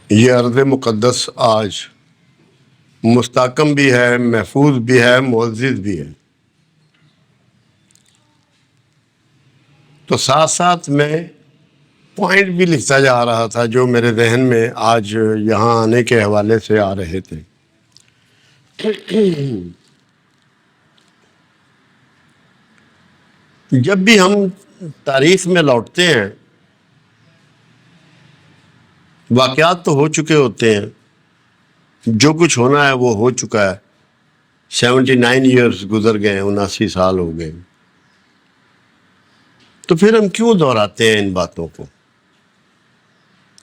یہ ارض مقدس آج مستحکم بھی ہے، محفوظ بھی ہے، معزز بھی ہے۔ تو ساتھ ساتھ میں پوائنٹ بھی لکھتا جا رہا تھا جو میرے ذہن میں آج یہاں آنے کے حوالے سے آ رہے تھے۔ جب بھی ہم تاریخ میں لوٹتے ہیں، واقعات تو ہو چکے ہوتے ہیں، جو کچھ ہونا ہے وہ ہو چکا ہے۔ 79 ایئرز گزر گئے، 79 سال ہو گئے۔ تو پھر ہم کیوں دہراتے ہیں ان باتوں کو؟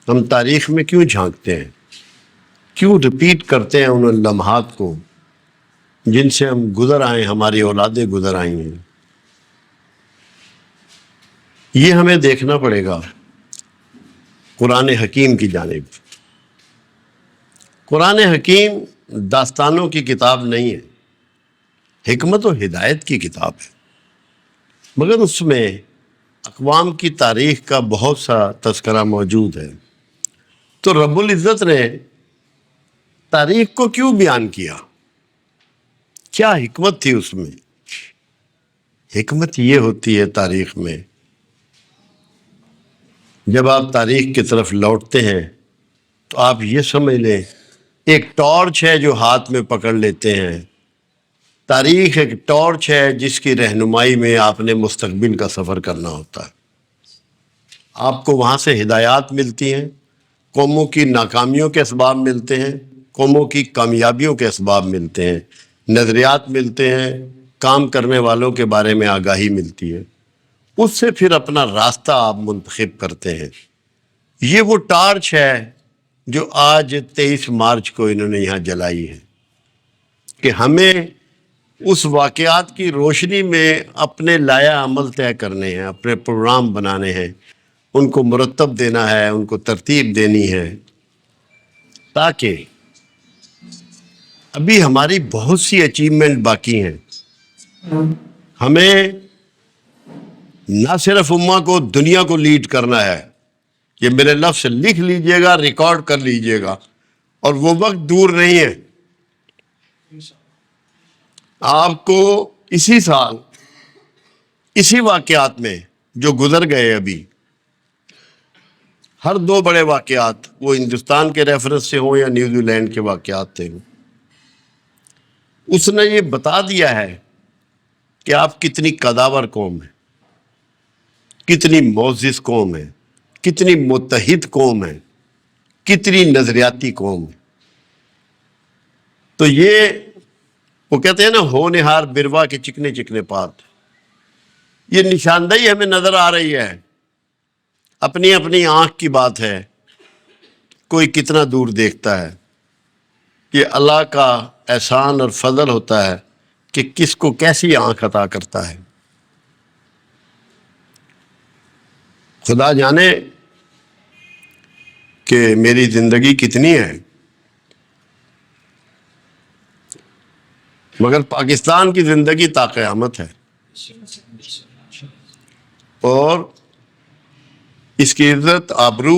ہم تاریخ میں کیوں جھانکتے ہیں؟ کیوں ریپیٹ کرتے ہیں ان لمحات کو جن سے ہم گزر آئے، ہماری اولادیں گزر آئی ہیں؟ یہ ہمیں دیکھنا پڑے گا قرآن حکیم کی جانب۔ قرآن حکیم داستانوں کی کتاب نہیں ہے، حکمت و ہدایت کی کتاب ہے، مگر اس میں اقوام کی تاریخ کا بہت سا تذکرہ موجود ہے۔ تو رب العزت نے تاریخ کو کیوں بیان کیا؟ کیا حکمت تھی اس میں؟ حکمت یہ ہوتی ہے تاریخ میں، جب آپ تاریخ کی طرف لوٹتے ہیں تو آپ یہ سمجھ لیں ایک ٹارچ ہے جو ہاتھ میں پکڑ لیتے ہیں۔ تاریخ ایک ٹارچ ہے جس کی رہنمائی میں آپ نے مستقبل کا سفر کرنا ہوتا ہے۔ آپ کو وہاں سے ہدایات ملتی ہیں، قوموں کی ناکامیوں کے اسباب ملتے ہیں، قوموں کی کامیابیوں کے اسباب ملتے ہیں، نظریات ملتے ہیں، کام کرنے والوں کے بارے میں آگاہی ملتی ہے۔ اس سے پھر اپنا راستہ آپ منتخب کرتے ہیں۔ یہ وہ ٹارچ ہے جو آج 23 مارچ کو انہوں نے یہاں جلائی ہے کہ ہمیں اس واقعات کی روشنی میں اپنے لائحہ عمل طے کرنے ہیں، اپنے پروگرام بنانے ہیں، ان کو مرتب دینا ہے، ان کو ترتیب دینی ہے، تاکہ ابھی ہماری بہت سی اچیومنٹ باقی ہیں۔ ہمیں نہ صرف امہ کو، دنیا کو لیڈ کرنا ہے۔ یہ میرے لفظ لکھ لیجئے گا، ریکارڈ کر لیجئے گا، اور وہ وقت دور نہیں ہے۔ آپ کو اسی سال، اسی واقعات میں جو گزر گئے ابھی، ہر 2 بڑے واقعات، وہ ہندوستان کے ریفرنس سے ہوں یا نیوزی لینڈ کے واقعات سے ہوں، اس نے یہ بتا دیا ہے کہ آپ کتنی قداور قوم ہیں، کتنی معزز قوم ہے، کتنی متحد قوم ہے، کتنی نظریاتی قوم ہے۔ تو یہ وہ کہتے ہیں نا، ہونہار بروا کے چکنے چکنے پات، یہ نشاندہی ہمیں نظر آ رہی ہے۔ اپنی اپنی آنکھ کی بات ہے، کوئی کتنا دور دیکھتا ہے۔ یہ اللہ کا احسان اور فضل ہوتا ہے کہ کس کو کیسی آنکھ عطا کرتا ہے۔ خدا جانے کہ میری زندگی کتنی ہے، مگر پاکستان کی زندگی تا قیامت ہے، اور اس کی عزت، آبرو،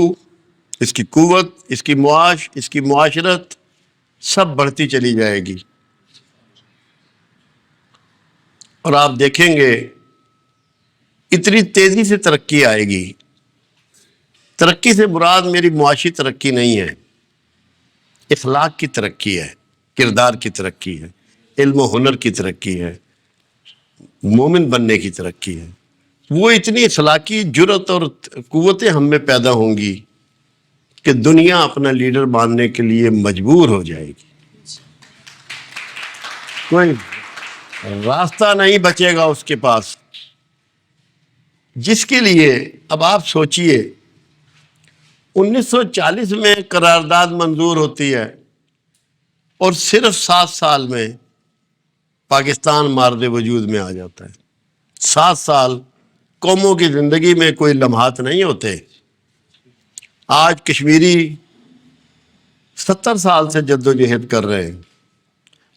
اس کی قوت، اس کی معاش، اس کی معاشرت سب بڑھتی چلی جائے گی۔ اور آپ دیکھیں گے اتنی تیزی سے ترقی آئے گی۔ ترقی سے مراد میری معاشی ترقی نہیں ہے، اخلاق کی ترقی ہے، کردار کی ترقی ہے، علم و ہنر کی ترقی ہے، مومن بننے کی ترقی ہے۔ وہ اتنی اخلاقی جرأت اور قوتیں ہم میں پیدا ہوں گی کہ دنیا اپنا لیڈر ماننے کے لیے مجبور ہو جائے گی۔ کوئی راستہ نہیں بچے گا اس کے پاس، جس کے لیے اب آپ سوچئے 1940 میں قرارداد منظور ہوتی ہے اور صرف 7 سال میں پاکستان مارد وجود میں آ جاتا ہے۔ 7 سال قوموں کی زندگی میں کوئی لمحات نہیں ہوتے۔ آج کشمیری 70 سال سے جد و جہد کر رہے ہیں۔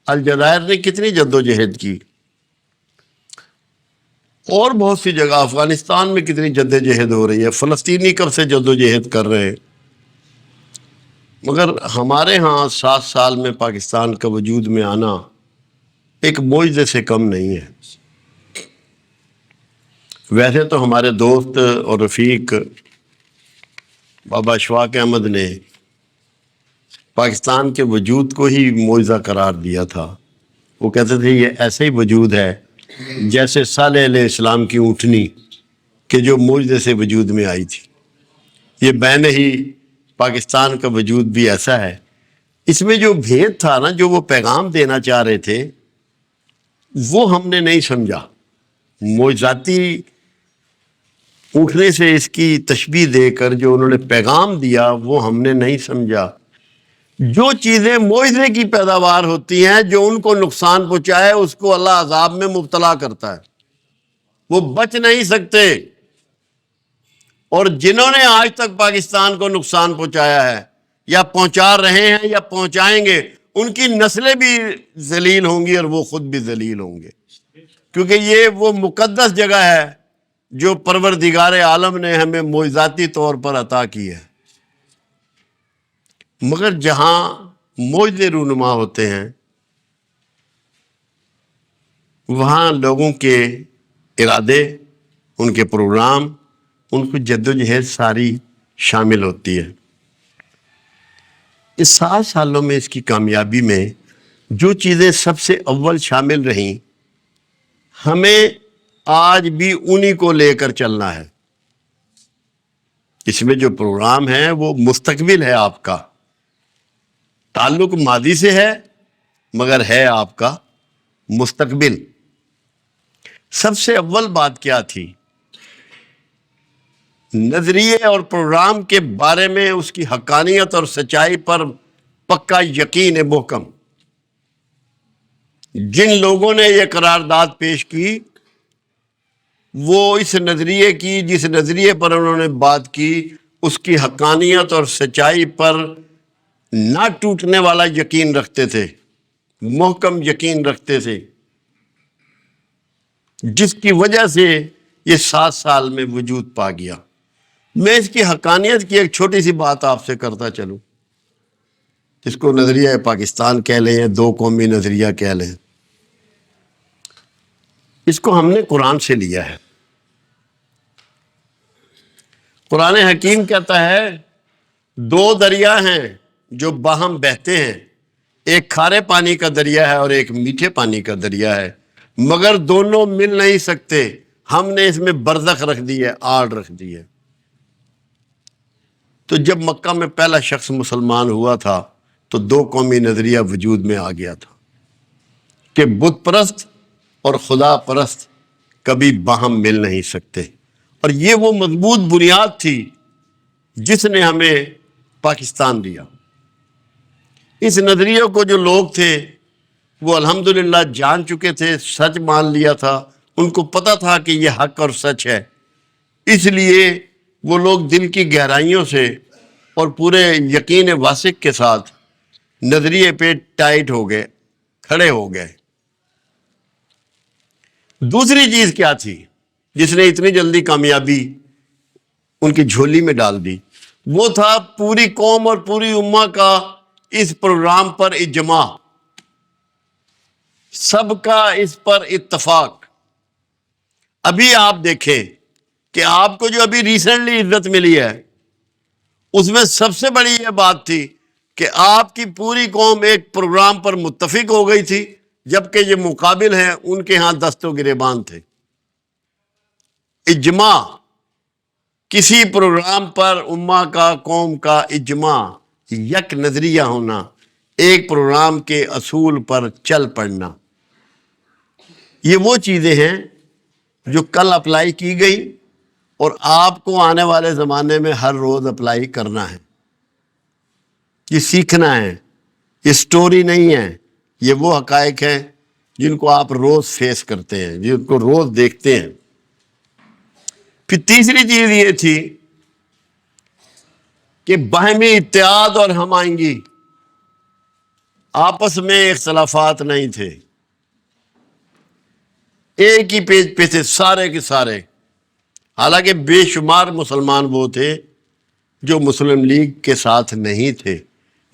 الجزائر نے کتنی جد و جہد کی، اور بہت سی جگہ افغانستان میں کتنی جد و جہد ہو رہی ہے، فلسطینی کب سے جد و جہد کر رہے ہیں۔ مگر ہمارے ہاں 7 سال میں پاکستان کا وجود میں آنا ایک معجزے سے کم نہیں ہے۔ ویسے تو ہمارے دوست اور رفیق بابا اشفاق احمد نے پاکستان کے وجود کو ہی معجزہ قرار دیا تھا۔ وہ کہتے تھے یہ ایسا ہی وجود ہے جیسے صالح علیہ السلام کی اونٹنی کہ جو معجزے سے وجود میں آئی تھی۔ یہ بین ہی پاکستان کا وجود بھی ایسا ہے۔ اس میں جو بھید تھا نا، جو وہ پیغام دینا چاہ رہے تھے، وہ ہم نے نہیں سمجھا۔ معجزاتی اٹھنے سے اس کی تشبیہ دے کر جو انہوں نے پیغام دیا وہ ہم نے نہیں سمجھا۔ جو چیزیں معجزے کی پیداوار ہوتی ہیں، جو ان کو نقصان پہنچائے اس کو اللہ عذاب میں مبتلا کرتا ہے، وہ بچ نہیں سکتے۔ اور جنہوں نے آج تک پاکستان کو نقصان پہنچایا ہے یا پہنچا رہے ہیں یا پہنچائیں گے، ان کی نسلیں بھی ذلیل ہوں گی اور وہ خود بھی ذلیل ہوں گے، کیونکہ یہ وہ مقدس جگہ ہے جو پروردگار عالم نے ہمیں معجزاتی طور پر عطا کی ہے۔ مگر جہاں معجزے رونما ہوتے ہیں وہاں لوگوں کے ارادے، ان کے پروگرام، ان کو جدوجہد ساری شامل ہوتی ہے۔ اس 7 سالوں میں اس کی کامیابی میں جو چیزیں سب سے اول شامل رہیں، ہمیں آج بھی انہی کو لے کر چلنا ہے۔ اس میں جو پروگرام ہے وہ مستقبل ہے، آپ کا تعلق ماضی سے ہے مگر ہے آپ کا مستقبل۔ سب سے اول بات کیا تھی؟ نظریے اور پروگرام کے بارے میں اس کی حقانیت اور سچائی پر پکا یقین محکم۔ جن لوگوں نے یہ قرارداد پیش کی وہ اس نظریے کی، جس نظریے پر انہوں نے بات کی، اس کی حقانیت اور سچائی پر نہ ٹوٹنے والا یقین رکھتے تھے، محکم یقین رکھتے تھے، جس کی وجہ سے یہ 7 سال میں وجود پا گیا۔ میں اس کی حقانیت کی ایک چھوٹی سی بات آپ سے کرتا چلوں، اس کو نظریہ پاکستان کہہ لیں یا 2 قومی نظریہ کہہ لیں۔ اس کو ہم نے قرآن سے لیا ہے۔ قرآن حکیم کہتا ہے 2 دریا ہیں جو باہم بہتے ہیں، ایک کھارے پانی کا دریا ہے اور ایک میٹھے پانی کا دریا ہے، مگر دونوں مل نہیں سکتے، ہم نے اس میں برزخ رکھ دی ہے، آڑ رکھ دی ہے۔ تو جب مکہ میں پہلا شخص مسلمان ہوا تھا تو 2 قومی نظریہ وجود میں آ گیا تھا کہ بت پرست اور خدا پرست کبھی باہم مل نہیں سکتے، اور یہ وہ مضبوط بنیاد تھی جس نے ہمیں پاکستان دیا۔ اس نظریے کو جو لوگ تھے وہ الحمدللہ جان چکے تھے، سچ مان لیا تھا، ان کو پتہ تھا کہ یہ حق اور سچ ہے، اس لیے وہ لوگ دل کی گہرائیوں سے اور پورے یقین واثق کے ساتھ نظریے پہ ٹائٹ ہو گئے، کھڑے ہو گئے۔ دوسری چیز کیا تھی جس نے اتنی جلدی کامیابی ان کی جھولی میں ڈال دی؟ وہ تھا پوری قوم اور پوری امہ کا اس پروگرام پر اجماع، سب کا اس پر اتفاق۔ ابھی آپ دیکھیں کہ آپ کو جو ابھی ریسنٹلی عزت ملی ہے اس میں سب سے بڑی یہ بات تھی کہ آپ کی پوری قوم ایک پروگرام پر متفق ہو گئی تھی، جبکہ یہ مقابل ہیں ان کے ہاں دست و گریبان تھے۔ اجماع، کسی پروگرام پر امہ کا، قوم کا اجماع، یک نظریہ ہونا، ایک پروگرام کے اصول پر چل پڑنا، یہ وہ چیزیں ہیں جو کل اپلائی کی گئی اور آپ کو آنے والے زمانے میں ہر روز اپلائی کرنا ہے۔ یہ سیکھنا ہے، یہ سٹوری نہیں ہے، یہ وہ حقائق ہیں جن کو آپ روز فیس کرتے ہیں، جن کو روز دیکھتے ہیں۔ پھر تیسری چیز یہ تھی کہ باہمی اتحاد اور ہم آہنگی، آپس میں اختلافات نہیں تھے، ایک ہی پیج پہ تھے سارے کے سارے۔ حالانکہ بے شمار مسلمان وہ تھے جو مسلم لیگ کے ساتھ نہیں تھے،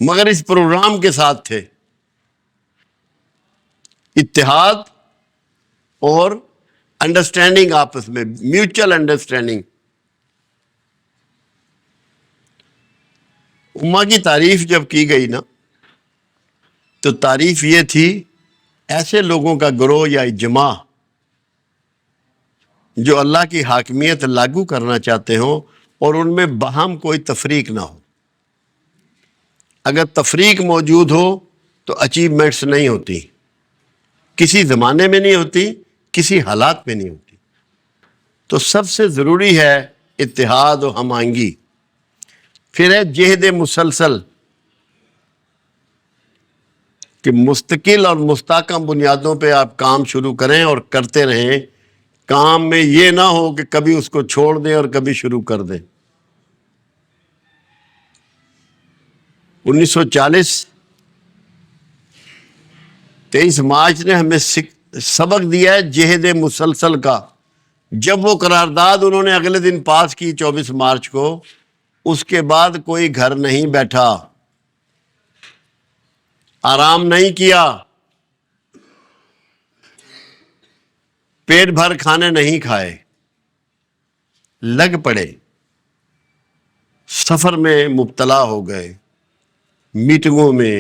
مگر اس پروگرام کے ساتھ تھے، اتحاد اور انڈرسٹینڈنگ، آپس میں میوچل انڈرسٹینڈنگ۔ امہ کی تعریف جب کی گئی نا، تو تعریف یہ تھی ایسے لوگوں کا گروہ یا اجماع جو اللہ کی حاکمیت لاگو کرنا چاہتے ہوں اور ان میں باہم کوئی تفریق نہ ہو۔ اگر تفریق موجود ہو تو اچیومنٹس نہیں ہوتی، کسی زمانے میں نہیں ہوتی، کسی حالات میں نہیں ہوتی۔ تو سب سے ضروری ہے اتحاد و ہم آہنگی۔ پھر ہے جہد مسلسل، کہ مستقل اور مستحکم بنیادوں پہ آپ کام شروع کریں اور کرتے رہیں۔ کام میں یہ نہ ہو کہ کبھی اس کو چھوڑ دیں اور کبھی شروع کر دیں۔ 1940 23 مارچ نے ہمیں سبق دیا ہے جہد مسلسل کا۔ جب وہ قرارداد انہوں نے اگلے دن پاس کی 24 مارچ کو، اس کے بعد کوئی گھر نہیں بیٹھا، آرام نہیں کیا، پیٹ بھر کھانے نہیں کھائے، لگ پڑے، سفر میں مبتلا ہو گئے، میٹنگوں میں،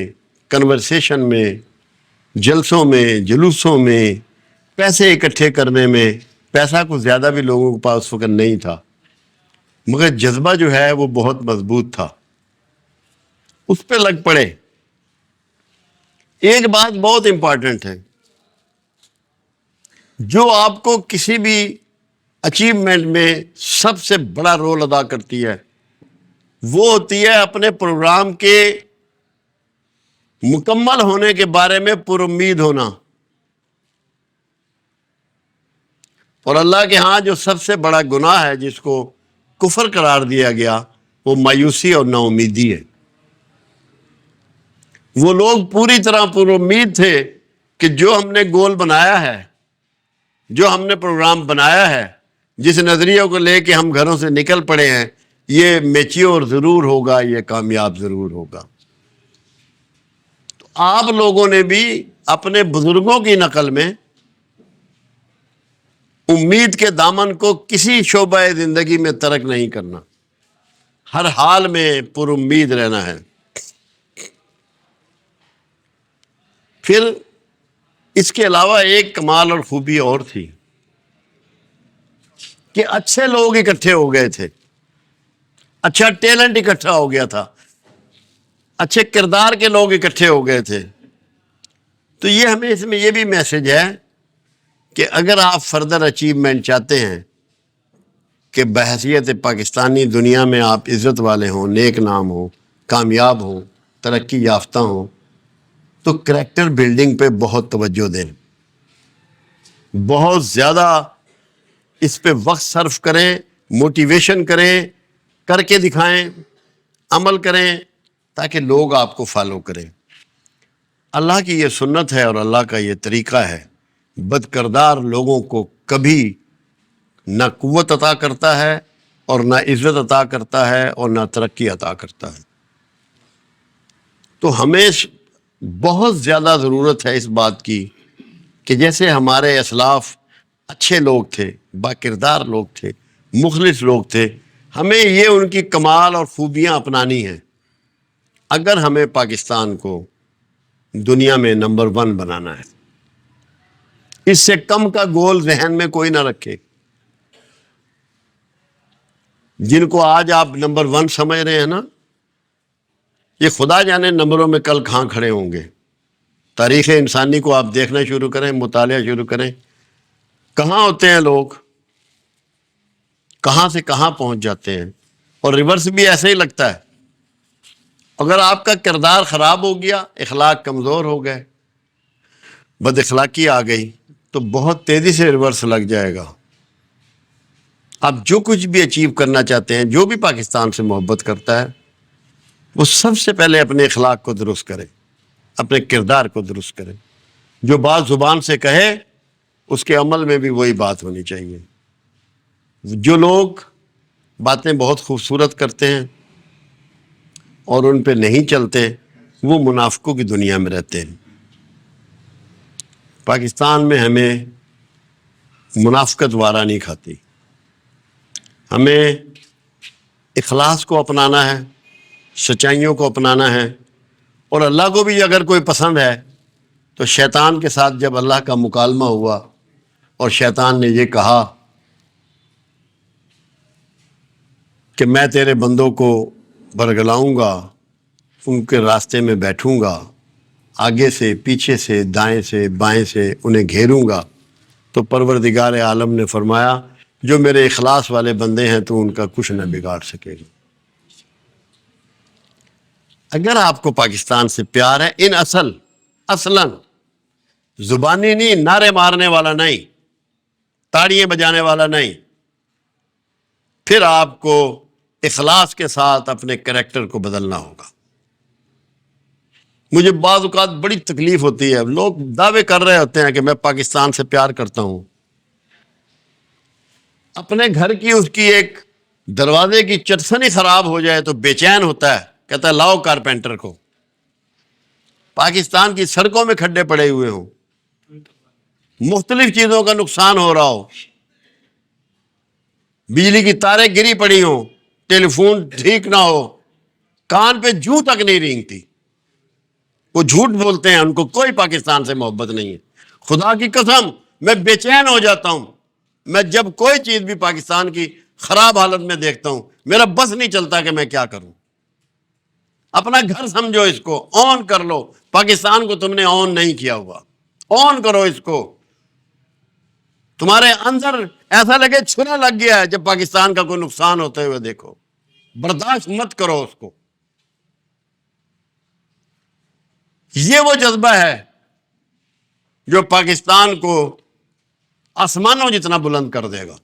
کنورسیشن میں، جلسوں میں، جلوسوں میں، پیسے اکٹھے کرنے میں۔ پیسہ کچھ زیادہ بھی لوگوں کے پاس اس وقت نہیں تھا، مگر جذبہ جو ہے وہ بہت مضبوط تھا، اس پہ لگ پڑے۔ ایک بات بہت امپورٹنٹ ہے، جو آپ کو کسی بھی اچیومنٹ میں سب سے بڑا رول ادا کرتی ہے، وہ ہوتی ہے اپنے پروگرام کے مکمل ہونے کے بارے میں پر امید ہونا۔ اور اللہ کے ہاں جو سب سے بڑا گناہ ہے جس کو کفر قرار دیا گیا، وہ مایوسی اور نا امیدی ہے۔ وہ لوگ پوری طرح پر امید تھے کہ جو ہم نے گول بنایا ہے، جو ہم نے پروگرام بنایا ہے، جس نظریے کو لے کے ہم گھروں سے نکل پڑے ہیں، یہ میچیور ضرور ہوگا، یہ کامیاب ضرور ہوگا۔ تو آپ لوگوں نے بھی اپنے بزرگوں کی نقل میں امید کے دامن کو کسی شعبہ زندگی میں ترک نہیں کرنا، ہر حال میں پر امید رہنا ہے۔ پھر اس کے علاوہ ایک کمال اور خوبی اور تھی کہ اچھے لوگ اکٹھے ہو گئے تھے، اچھا ٹیلنٹ اکٹھا ہو گیا تھا، اچھے کردار کے لوگ اکٹھے ہو گئے تھے۔ تو یہ ہمیں اس میں یہ بھی میسج ہے کہ اگر آپ فردر اچیومنٹ چاہتے ہیں کہ بحیثیت پاکستانی دنیا میں آپ عزت والے ہوں، نیک نام ہوں، کامیاب ہوں، ترقی یافتہ ہوں، تو کریکٹر بلڈنگ پہ بہت توجہ دیں، بہت زیادہ اس پہ وقت صرف کریں، موٹیویشن کریں، کر کے دکھائیں، عمل کریں، تاکہ لوگ آپ کو فالو کریں۔ اللہ کی یہ سنت ہے اور اللہ کا یہ طریقہ ہے، بد کردار لوگوں کو کبھی نہ قوت عطا کرتا ہے اور نہ عزت عطا کرتا ہے اور نہ ترقی عطا کرتا ہے۔ تو ہمیں بہت زیادہ ضرورت ہے اس بات کی کہ جیسے ہمارے اسلاف اچھے لوگ تھے، با کردار لوگ تھے، مخلص لوگ تھے، ہمیں یہ ان کی کمال اور خوبیاں اپنانی ہیں اگر ہمیں پاکستان کو دنیا میں نمبر 1 بنانا ہے۔ اس سے کم کا گول ذہن میں کوئی نہ رکھے۔ جن کو آج آپ نمبر 1 سمجھ رہے ہیں نا، یہ خدا جانے نمبروں میں کل کہاں کھڑے ہوں گے۔ تاریخ انسانی کو آپ دیکھنا شروع کریں، مطالعہ شروع کریں، کہاں ہوتے ہیں لوگ، کہاں سے کہاں پہنچ جاتے ہیں۔ اور ریورس بھی ایسے ہی لگتا ہے، اگر آپ کا کردار خراب ہو گیا، اخلاق کمزور ہو گئے، بد اخلاقی آ گئی، تو بہت تیزی سے ریورس لگ جائے گا۔ آپ جو کچھ بھی اچیو کرنا چاہتے ہیں، جو بھی پاکستان سے محبت کرتا ہے، وہ سب سے پہلے اپنے اخلاق کو درست کرے، اپنے کردار کو درست کرے۔ جو بات زبان سے کہے، اس کے عمل میں بھی وہی بات ہونی چاہیے۔ جو لوگ باتیں بہت خوبصورت کرتے ہیں اور ان پہ نہیں چلتے، وہ منافقوں کی دنیا میں رہتے ہیں۔ پاکستان میں ہمیں منافقت وارا نہیں کھاتی، ہمیں اخلاص کو اپنانا ہے، سچائیوں کو اپنانا ہے، اور اللہ کو بھی اگر کوئی پسند ہے تو شیطان کے ساتھ جب اللہ کا مکالمہ ہوا اور شیطان نے یہ کہا کہ میں تیرے بندوں کو برگلاؤں گا، ان کے راستے میں بیٹھوں گا، آگے سے پیچھے سے دائیں سے بائیں سے انہیں گھیروں گا، تو پروردگار عالم نے فرمایا جو میرے اخلاص والے بندے ہیں تو ان کا کچھ نہ بگاڑ سکے گا۔ اگر آپ کو پاکستان سے پیار ہے، ان اصلاً زبانی نہیں، نعرے مارنے والا نہیں، تاڑیاں بجانے والا نہیں، پھر آپ کو اخلاص کے ساتھ اپنے کریکٹر کو بدلنا ہوگا۔ مجھے بعض اوقات بڑی تکلیف ہوتی ہے، لوگ دعوے کر رہے ہوتے ہیں کہ میں پاکستان سے پیار کرتا ہوں، اپنے گھر کی اس کی ایک دروازے کی چٹسنی خراب ہو جائے تو بے چین ہوتا ہے، کہتا ہے لاؤ کارپینٹر کو۔ پاکستان کی سڑکوں میں کھڈے پڑے ہوئے ہوں، مختلف چیزوں کا نقصان ہو رہا ہو، بجلی کی تاریں گری پڑی ہوں، ٹیلی فون ٹھیک نہ ہو، کان پہ جوں تک نہیں رینگتی، وہ جھوٹ بولتے ہیں، ان کو کوئی پاکستان سے محبت نہیں ہے۔ خدا کی قسم میں بے چین ہو جاتا ہوں، میں جب کوئی چیز بھی پاکستان کی خراب حالت میں دیکھتا ہوں میرا بس نہیں چلتا کہ میں کیا کروں۔ اپنا گھر سمجھو، اس کو آن کر لو، پاکستان کو تم نے آن نہیں کیا ہوا، آن کرو اس کو۔ تمہارے اندر ایسا لگے چھرا لگ گیا ہے جب پاکستان کا کوئی نقصان ہوتے ہوئے دیکھو، برداشت مت کرو اس کو۔ یہ وہ جذبہ ہے جو پاکستان کو آسمانوں جتنا بلند کر دے گا،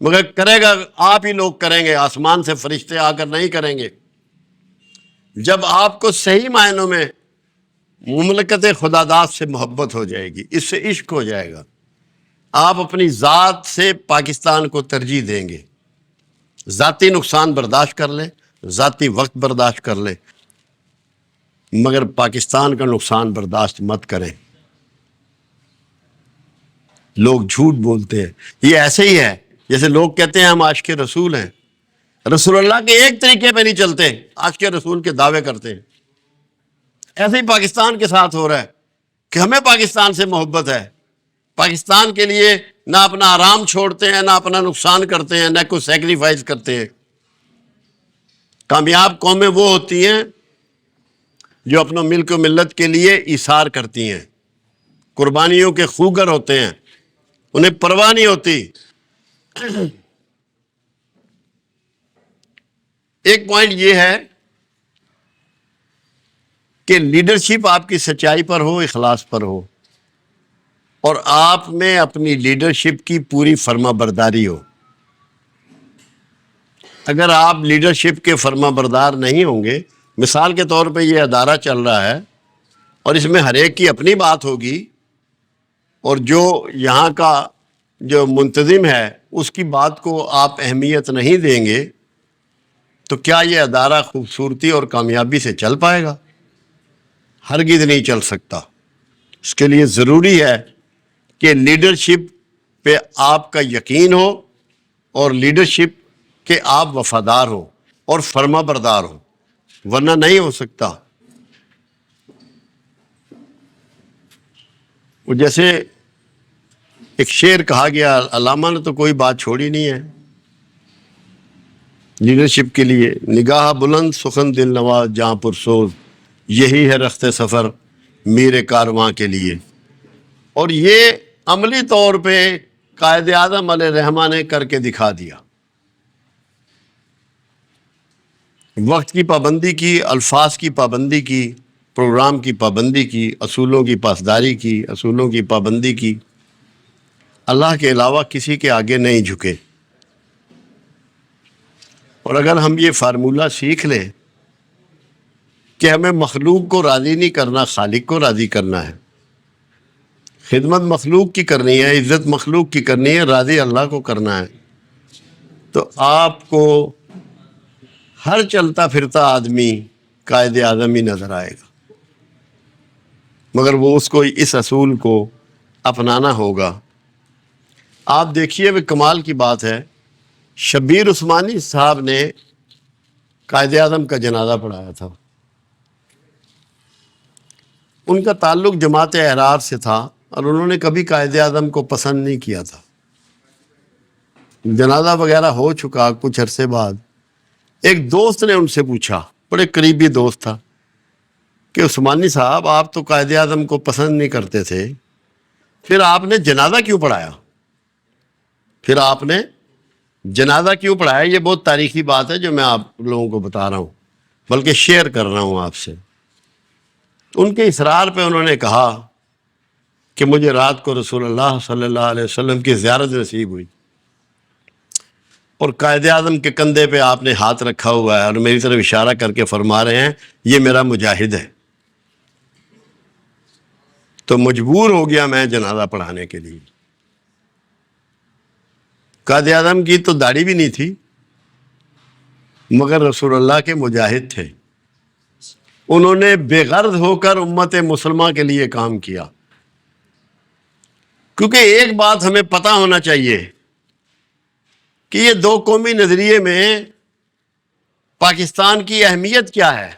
مگر کرے گا آپ ہی لوگ کریں گے، آسمان سے فرشتے آ کر نہیں کریں گے۔ جب آپ کو صحیح معنوں میں مملکت خدا داد سے محبت ہو جائے گی، اس سے عشق ہو جائے گا، آپ اپنی ذات سے پاکستان کو ترجیح دیں گے۔ ذاتی نقصان برداشت کر لیں، ذاتی وقت برداشت کر لیں، مگر پاکستان کا نقصان برداشت مت کریں۔ لوگ جھوٹ بولتے ہیں، یہ ایسے ہی ہے جیسے لوگ کہتے ہیں ہم عاشق رسول ہیں، رسول اللہ کے ایک طریقے پہ نہیں چلتے، عاشق رسول کے دعوے کرتے ہیں۔ ایسے ہی پاکستان کے ساتھ ہو رہا ہے کہ ہمیں پاکستان سے محبت ہے، پاکستان کے لیے نہ اپنا آرام چھوڑتے ہیں، نہ اپنا نقصان کرتے ہیں، نہ کوئی سیکریفائز کرتے ہیں۔ کامیاب قومیں وہ ہوتی ہیں جو اپنا ملک و ملت کے لیے ایثار کرتی ہیں، قربانیوں کے خوگر ہوتے ہیں، انہیں پرواہ نہیں ہوتی۔ ایک پوائنٹ یہ ہے کہ لیڈرشپ آپ کی سچائی پر ہو، اخلاص پر ہو، اور آپ میں اپنی لیڈرشپ کی پوری فرما برداری ہو۔ اگر آپ لیڈرشپ کے فرما بردار نہیں ہوں گے، مثال کے طور پہ یہ ادارہ چل رہا ہے اور اس میں ہر ایک کی اپنی بات ہوگی، اور جو یہاں کا جو منتظم ہے اس کی بات کو آپ اہمیت نہیں دیں گے، تو کیا یہ ادارہ خوبصورتی اور کامیابی سے چل پائے گا؟ ہرگز نہیں چل سکتا۔ اس کے لیے ضروری ہے کہ لیڈرشپ پہ آپ کا یقین ہو، اور لیڈرشپ کے آپ وفادار ہو اور فرما بردار ہو، ورنہ نہیں ہو سکتا۔ وہ جیسے ایک شعر کہا گیا، علامہ نے تو کوئی بات چھوڑی نہیں ہے لیڈرشپ کے لیے، نگاہ بلند سخن دل نواز جاں پرسوز، یہی ہے رخت سفر میر کارواں کے لیے۔ اور یہ عملی طور پہ قائد اعظم علیہ الرحمہ نے کر کے دکھا دیا۔ وقت کی پابندی کی، الفاظ کی پابندی کی، پروگرام کی پابندی کی، اصولوں کی پاسداری کی، اصولوں کی پابندی کی، اللہ کے علاوہ کسی کے آگے نہیں جھکے۔ اور اگر ہم یہ فارمولہ سیکھ لیں کہ ہمیں مخلوق کو راضی نہیں کرنا، خالق کو راضی کرنا ہے، خدمت مخلوق کی کرنی ہے، عزت مخلوق کی کرنی ہے، راضی اللہ کو کرنا ہے، تو آپ کو ہر چلتا پھرتا آدمی قائد اعظم ہی نظر آئے گا، مگر وہ اس کو اس اصول کو اپنانا ہوگا۔ آپ دیکھیے وہ کمال کی بات ہے، شبیر عثمانی صاحب نے قائد اعظم کا جنازہ پڑھایا تھا۔ ان کا تعلق جماعت احرار سے تھا اور انہوں نے کبھی قائد اعظم کو پسند نہیں کیا تھا۔ جنازہ وغیرہ ہو چکا، کچھ عرصے بعد ایک دوست نے ان سے پوچھا، بڑے قریبی دوست تھا، کہ عثمانی صاحب آپ تو قائد اعظم کو پسند نہیں کرتے تھے، پھر آپ نے جنازہ کیوں پڑھایا؟ یہ بہت تاریخی بات ہے جو میں آپ لوگوں کو بتا رہا ہوں، بلکہ شیئر کر رہا ہوں آپ سے۔ ان کے اصرار پہ انہوں نے کہا کہ مجھے رات کو رسول اللہ صلی اللہ علیہ وسلم کی زیارت نصیب ہوئی، اور قائد اعظم کے کندھے پہ آپ نے ہاتھ رکھا ہوا ہے اور میری طرف اشارہ کر کے فرما رہے ہیں یہ میرا مجاہد ہے، تو مجبور ہو گیا میں جنازہ پڑھانے کے لیے۔ قائد اعظم کی تو داڑھی بھی نہیں تھی، مگر رسول اللہ کے مجاہد تھے، انہوں نے بے غرض ہو کر امت مسلمہ کے لیے کام کیا۔ کیونکہ ایک بات ہمیں پتہ ہونا چاہیے کہ یہ دو قومی نظریے میں پاکستان کی اہمیت کیا ہے۔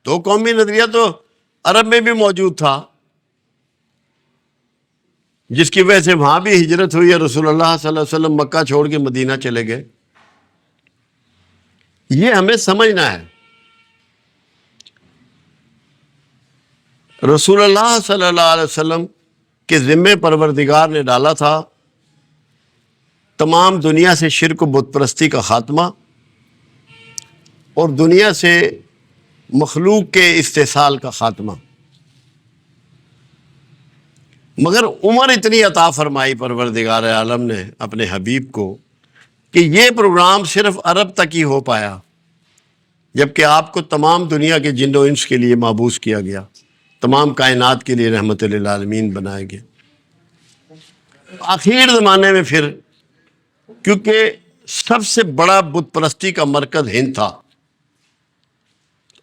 دو قومی نظریہ تو عرب میں بھی موجود تھا، جس کی وجہ سے وہاں بھی ہجرت ہوئی ہے، رسول اللہ صلی اللہ علیہ وسلم مکہ چھوڑ کے مدینہ چلے گئے۔ یہ ہمیں سمجھنا ہے۔ رسول اللہ صلی اللہ علیہ وسلم کے ذمے پروردگار نے ڈالا تھا تمام دنیا سے شرک و بت پرستی کا خاتمہ اور دنیا سے مخلوق کے استحصال کا خاتمہ، مگر عمر اتنی عطا فرمائی پروردگار عالم نے اپنے حبیب کو کہ یہ پروگرام صرف عرب تک ہی ہو پایا، جبکہ آپ کو تمام دنیا کے جن و انس کے لیے مابعوث کیا گیا، تمام کائنات کے لیے رحمت للعالمین بنائے گئے۔ آخر زمانے میں پھر کیونکہ سب سے بڑا بت پرستی کا مرکز ہند تھا،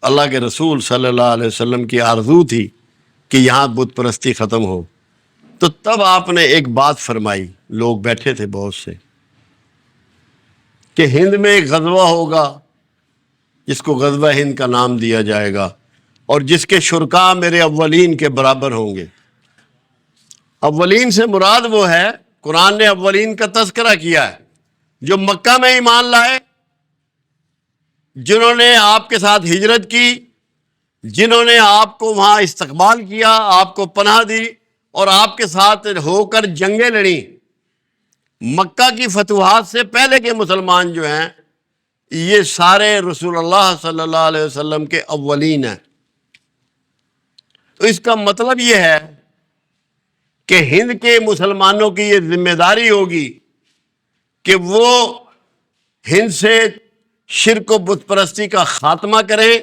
اللہ کے رسول صلی اللہ علیہ وسلم کی آرزو تھی کہ یہاں بت پرستی ختم ہو، تو تب آپ نے ایک بات فرمائی، لوگ بیٹھے تھے بہت سے، کہ ہند میں ایک غزوہ ہوگا جس کو غزوہ ہند کا نام دیا جائے گا، اور جس کے شرکاء میرے اولین کے برابر ہوں گے۔ اولین سے مراد وہ ہے، قرآن نے اولین کا تذکرہ کیا ہے، جو مکہ میں ایمان لائے، جنہوں نے آپ کے ساتھ ہجرت کی، جنہوں نے آپ کو وہاں استقبال کیا، آپ کو پناہ دی اور آپ کے ساتھ ہو کر جنگیں لڑیں۔ مکہ کی فتوحات سے پہلے کے مسلمان جو ہیں یہ سارے رسول اللہ صلی اللہ علیہ وسلم کے اولین ہیں۔ تو اس کا مطلب یہ ہے کہ ہند کے مسلمانوں کی یہ ذمہ داری ہوگی کہ وہ ہند سے شرک و بت پرستی کا خاتمہ کریں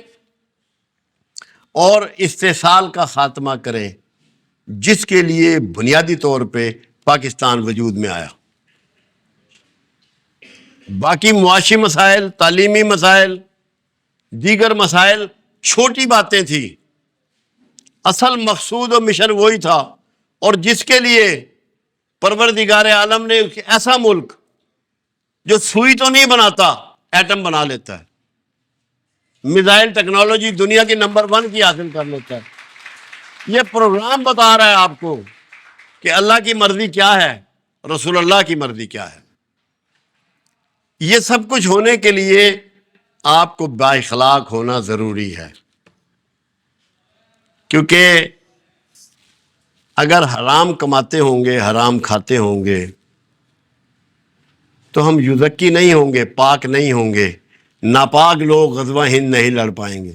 اور استحصال کا خاتمہ کریں، جس کے لیے بنیادی طور پہ پاکستان وجود میں آیا۔ باقی معاشی مسائل، تعلیمی مسائل، دیگر مسائل چھوٹی باتیں تھیں، اصل مقصود و مشن وہی تھا، اور جس کے لیے پروردگار عالم نے ایسا ملک جو سوئی تو نہیں بناتا، ایٹم بنا لیتا ہے، میزائل ٹیکنالوجی دنیا کی نمبر 1 کی حاصل کر لیتا ہے۔ یہ پروگرام بتا رہا ہے آپ کو کہ اللہ کی مرضی کیا ہے، رسول اللہ کی مرضی کیا ہے۔ یہ سب کچھ ہونے کے لیے آپ کو بااخلاق ہونا ضروری ہے، کیونکہ اگر حرام کماتے ہوں گے، حرام کھاتے ہوں گے، تو ہم یزکی نہیں ہوں گے، پاک نہیں ہوں گے، ناپاک لوگ غزوہ ہند نہیں لڑ پائیں گے۔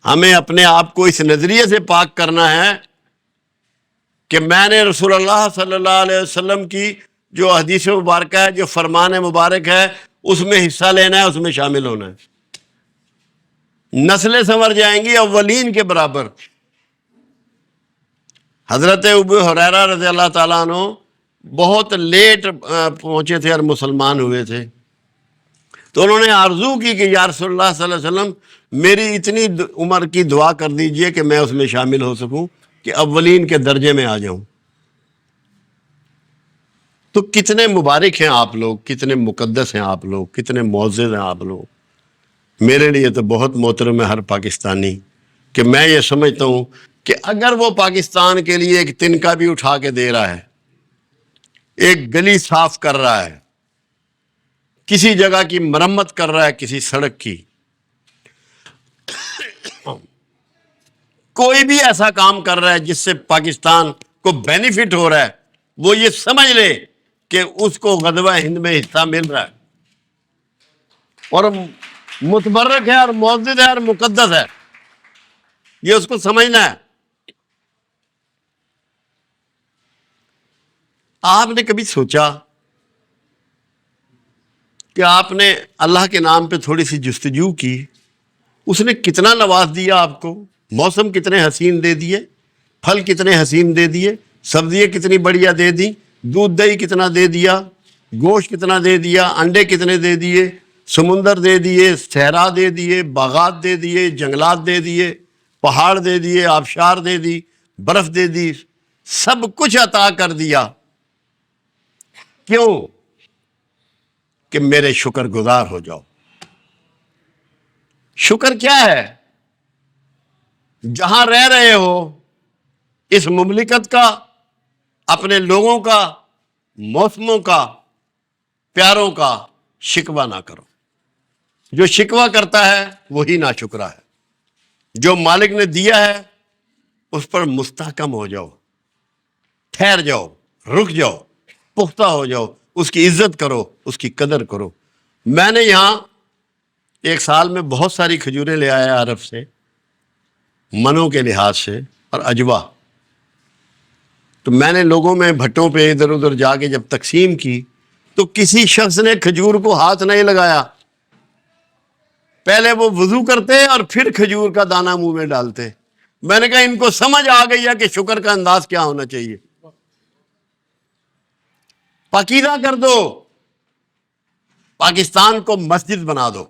ہمیں اپنے آپ کو اس نظریے سے پاک کرنا ہے کہ میں نے رسول اللہ صلی اللہ علیہ وسلم کی جو حدیث مبارکہ ہے، جو فرمان مبارک ہے، اس میں حصہ لینا ہے، اس میں شامل ہونا ہے۔ نسلیں سنور جائیں گی اولین کے برابر۔ حضرت ابو ہریرہ رضی اللہ تعالیٰ عنہ بہت لیٹ پہنچے تھے اور مسلمان ہوئے تھے، تو انہوں نے آرزو کی کہ یا رسول اللہ صلی اللہ علیہ وسلم میری اتنی عمر کی دعا کر دیجئے کہ میں اس میں شامل ہو سکوں، کہ اولین کے درجے میں آ جاؤں۔ تو کتنے مبارک ہیں آپ لوگ، کتنے مقدس ہیں آپ لوگ، کتنے معزز ہیں آپ لوگ۔ میرے لیے تو بہت محترم ہے ہر پاکستانی، کہ میں یہ سمجھتا ہوں کہ اگر وہ پاکستان کے لیے ایک تنکا بھی اٹھا کے دے رہا ہے، ایک گلی صاف کر رہا ہے، کسی جگہ کی مرمت کر رہا ہے، کسی سڑک کی، کوئی بھی ایسا کام کر رہا ہے جس سے پاکستان کو بینیفٹ ہو رہا ہے، وہ یہ سمجھ لے کہ اس کو غزوہ ہند میں حصہ مل رہا ہے، اور متبرک ہے اور معزز ہے اور مقدس ہے، یہ اس کو سمجھنا ہے۔ آپ نے کبھی سوچا کہ آپ نے اللہ کے نام پہ تھوڑی سی جستجو کی، اس نے کتنا نواز دیا آپ کو، موسم کتنے حسین دے دیے، پھل کتنے حسین دے دیے، سبزیاں کتنی بڑھیا دے دی، دودھ دہی کتنا دے دیا، گوشت کتنا دے دیا، انڈے کتنے دے دیے، سمندر دے دیے، صحرا دے دیے، باغات دے دیے، جنگلات دے دیے، پہاڑ دے دیے، آبشار دے دی، برف دے دی، سب کچھ عطا کر دیا۔ کیوں؟ کہ میرے شکر گزار ہو جاؤ۔ شکر کیا ہے؟ جہاں رہ رہے ہو اس مملکت کا، اپنے لوگوں کا، موسموں کا، پیاروں کا شکوہ نہ کرو۔ جو شکوہ کرتا ہے وہی ناشکرا ہے۔ جو مالک نے دیا ہے اس پر مستحکم ہو جاؤ، ٹھہر جاؤ، رک جاؤ، پختہ ہو جاؤ، اس کی عزت کرو، اس کی قدر کرو۔ میں نے یہاں ایک سال میں بہت ساری کھجوریں لے آیا عرب سے، منوں کے لحاظ سے اور اجوا۔ تو میں نے لوگوں میں بھٹوں پہ ادھر ادھر جا کے جب تقسیم کی تو کسی شخص نے کھجور کو ہاتھ نہیں لگایا، پہلے وہ وضو کرتے اور پھر کھجور کا دانہ منہ میں ڈالتے۔ میں نے کہا ان کو سمجھ آ گئی ہے کہ شکر کا انداز کیا ہونا چاہیے۔ پاکیزہ کر دو، پاکستان کو مسجد بنا دو۔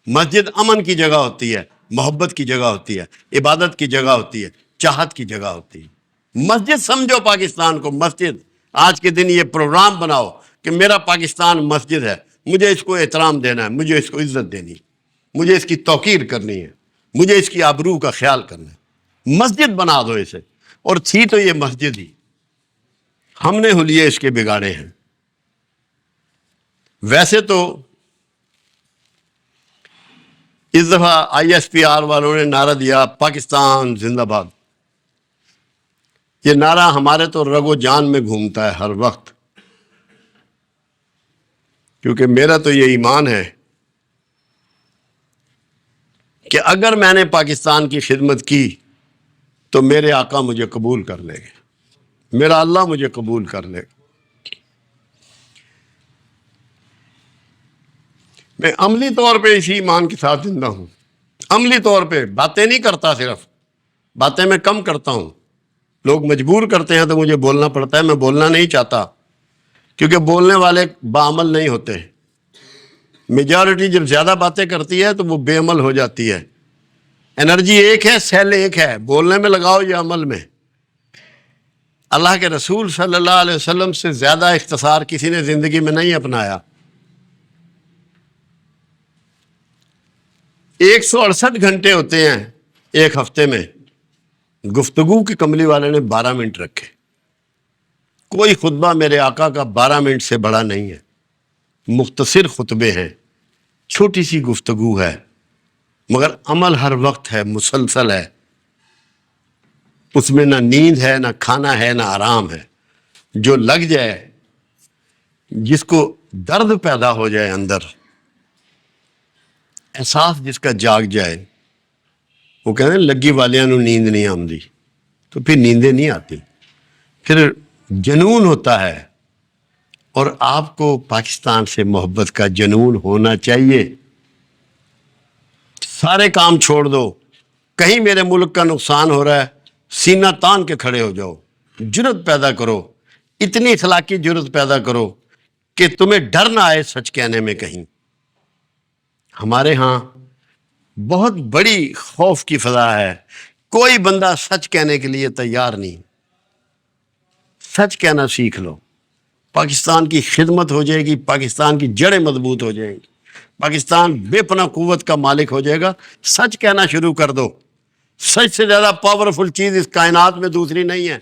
مسجد امن کی جگہ ہوتی ہے، محبت کی جگہ ہوتی ہے، عبادت کی جگہ ہوتی ہے، چاہت کی جگہ ہوتی ہے۔ مسجد سمجھو پاکستان کو مسجد۔ آج کے دن یہ پروگرام بناؤ کہ میرا پاکستان مسجد ہے، مجھے اس کو احترام دینا ہے، مجھے اس کو عزت دینی ہے، مجھے اس کی توقیر کرنی ہے، مجھے اس کی آبرو کا خیال کرنا ہے۔ مسجد بنا دو اسے۔ اور تھی تو یہ مسجد ہی، ہم نے حلیے اس کے بگاڑے ہیں۔ ویسے تو اس دفعہ ISPR والوں نے نعرہ دیا پاکستان زندہ باد۔ یہ نعرہ ہمارے تو رگ و جان میں گھومتا ہے ہر وقت، کیونکہ میرا تو یہ ایمان ہے کہ اگر میں نے پاکستان کی خدمت کی تو میرے آقا مجھے قبول کر لیں گے، میرا اللہ مجھے قبول کر لے گا۔ میں عملی طور پہ اسی ایمان کے ساتھ زندہ ہوں، عملی طور پہ باتیں نہیں کرتا، صرف باتیں میں کم کرتا ہوں۔ لوگ مجبور کرتے ہیں تو مجھے بولنا پڑتا ہے، میں بولنا نہیں چاہتا، کیونکہ بولنے والے باعمل نہیں ہوتے۔ میجارٹی جب زیادہ باتیں کرتی ہے تو وہ بے عمل ہو جاتی ہے۔ انرجی ایک ہے، سیل ایک ہے، بولنے میں لگاؤ یا عمل میں۔ اللہ کے رسول صلی اللہ علیہ وسلم سے زیادہ اختصار کسی نے زندگی میں نہیں اپنایا۔ 168 گھنٹے ہوتے ہیں ایک ہفتے میں، گفتگو کی کملی والے نے 12 منٹ رکھے۔ کوئی خطبہ میرے آقا کا 12 منٹ سے بڑا نہیں ہے، مختصر خطبے ہیں، چھوٹی سی گفتگو ہے، مگر عمل ہر وقت ہے، مسلسل ہے، اس میں نہ نیند ہے، نہ کھانا ہے، نہ آرام ہے۔ جو لگ جائے، جس کو درد پیدا ہو جائے اندر، احساس جس کا جاگ جائے، وہ کہتے ہیں لگی والیاں نو نیند نہیں آمدی، تو پھر نیندیں نہیں آتی، پھر جنون ہوتا ہے۔ اور آپ کو پاکستان سے محبت کا جنون ہونا چاہیے۔ سارے کام چھوڑ دو، کہیں میرے ملک کا نقصان ہو رہا ہے، سینہ تان کے کھڑے ہو جاؤ، جرت پیدا کرو، اتنی اخلاقی جرت پیدا کرو کہ تمہیں ڈر نہ آئے سچ کہنے میں کہیں۔ ہمارے ہاں بہت بڑی خوف کی فضا ہے، کوئی بندہ سچ کہنے کے لیے تیار نہیں۔ سچ کہنا سیکھ لو، پاکستان کی خدمت ہو جائے گی، پاکستان کی جڑیں مضبوط ہو جائیں گی، پاکستان بے پناہ قوت کا مالک ہو جائے گا۔ سچ کہنا شروع کر دو۔ سچ سے زیادہ پاورفل چیز اس کائنات میں دوسری نہیں ہے۔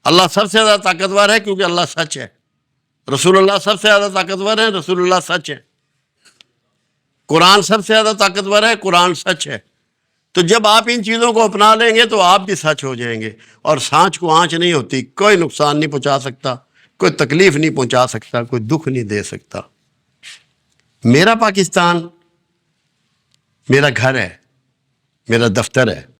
اللہ سب سے زیادہ طاقتور ہے کیونکہ اللہ سچ ہے۔ رسول اللہ سب سے زیادہ طاقتور ہے، رسول اللہ سچ ہے۔ قرآن سب سے زیادہ طاقتور ہے، قرآن سچ ہے۔ تو جب آپ ان چیزوں کو اپنا لیں گے تو آپ بھی سچ ہو جائیں گے، اور سانچ کو آنچ نہیں ہوتی، کوئی نقصان نہیں پہنچا سکتا، کوئی تکلیف نہیں پہنچا سکتا، کوئی دکھ نہیں دے سکتا۔ میرا پاکستان میرا گھر ہے، میرا دفتر ہے۔